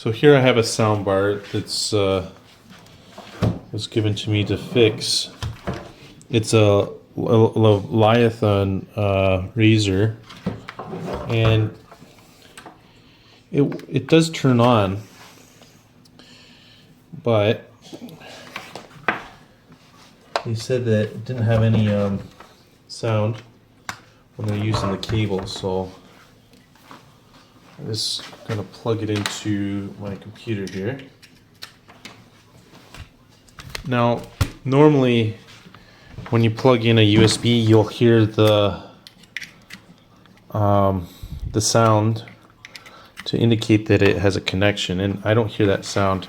So here I have a sound bar that's was given to me to fix. It's a Leviathan Razer, and it does turn on, but they said that it didn't have any sound when they're using the cable, so I'm just gonna plug it into my computer here. Now, normally when you plug in a USB, you'll hear the sound to indicate that it has a connection, and I don't hear that sound.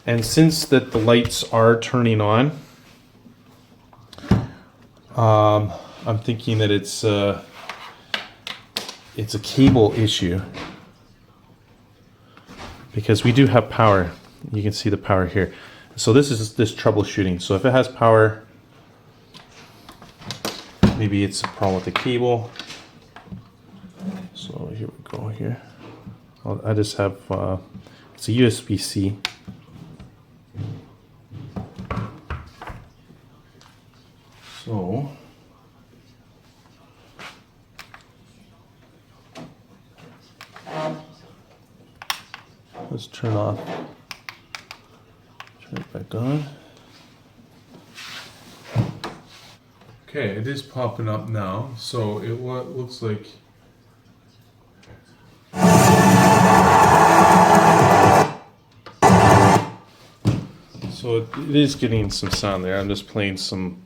And since that the lights are turning on, I'm thinking that it's a cable issue, because we do have power. You can see the power here. So this is this troubleshooting. So if it has power, maybe it's a problem with the cable. So here we go here. I just have, it's a USB-C. So let's turn off. Turn it back on. Okay, it is popping up now. So it looks like it is getting some sound there. I'm just playing some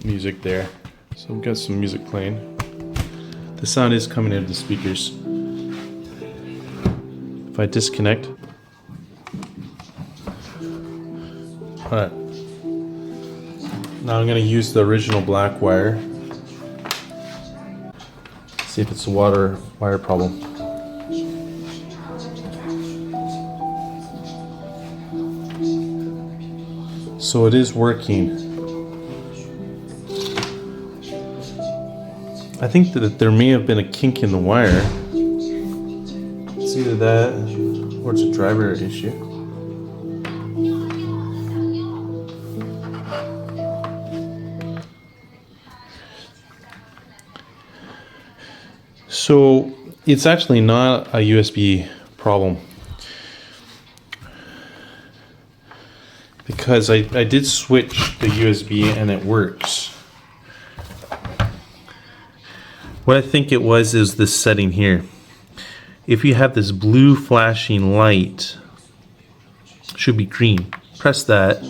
music there. So I've got some music playing. The sound is coming into the speakers. If I disconnect. Alright. Now I'm going to use the original black wire. See if it's a wire problem. So it is working. I think that there may have been a kink in the wire. It's either that or it's a driver issue. So it's actually not a USB problem, because I did switch the USB and it works. What I think it was is this setting here. If you have this blue flashing light, it should be green. Press that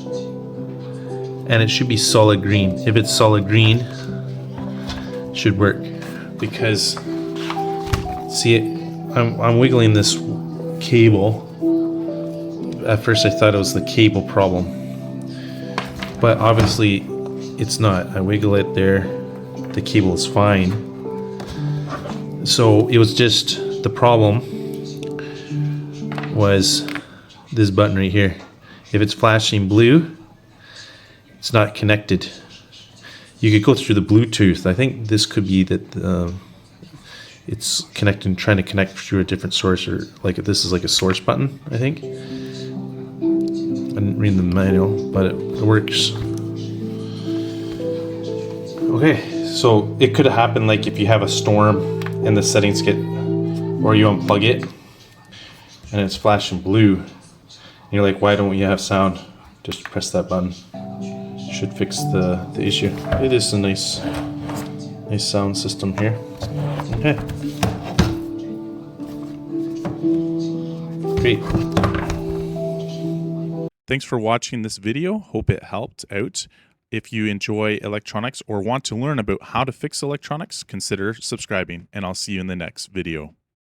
and it should be solid green. If it's solid green, it should work. Because see, I'm wiggling this cable. At first I thought it was the cable problem, but obviously it's not. I wiggle it there, the cable is fine. So it was just, the problem was this button right here. If it's flashing blue, it's not connected. You could go through the Bluetooth. I think this could be that it's connecting, trying to connect through a different source, or like this is like a source button, I think. I didn't read the manual, but it works. Okay, so it could have happened like if you have a storm and the settings get, or you unplug it and it's flashing blue, and you're like, why don't you have sound? Just press that button. Should fix the issue. It is a nice sound system here. Okay. Great. Thanks for watching this video. Hope it helped out. If you enjoy electronics or want to learn about how to fix electronics, consider subscribing, and I'll see you in the next video.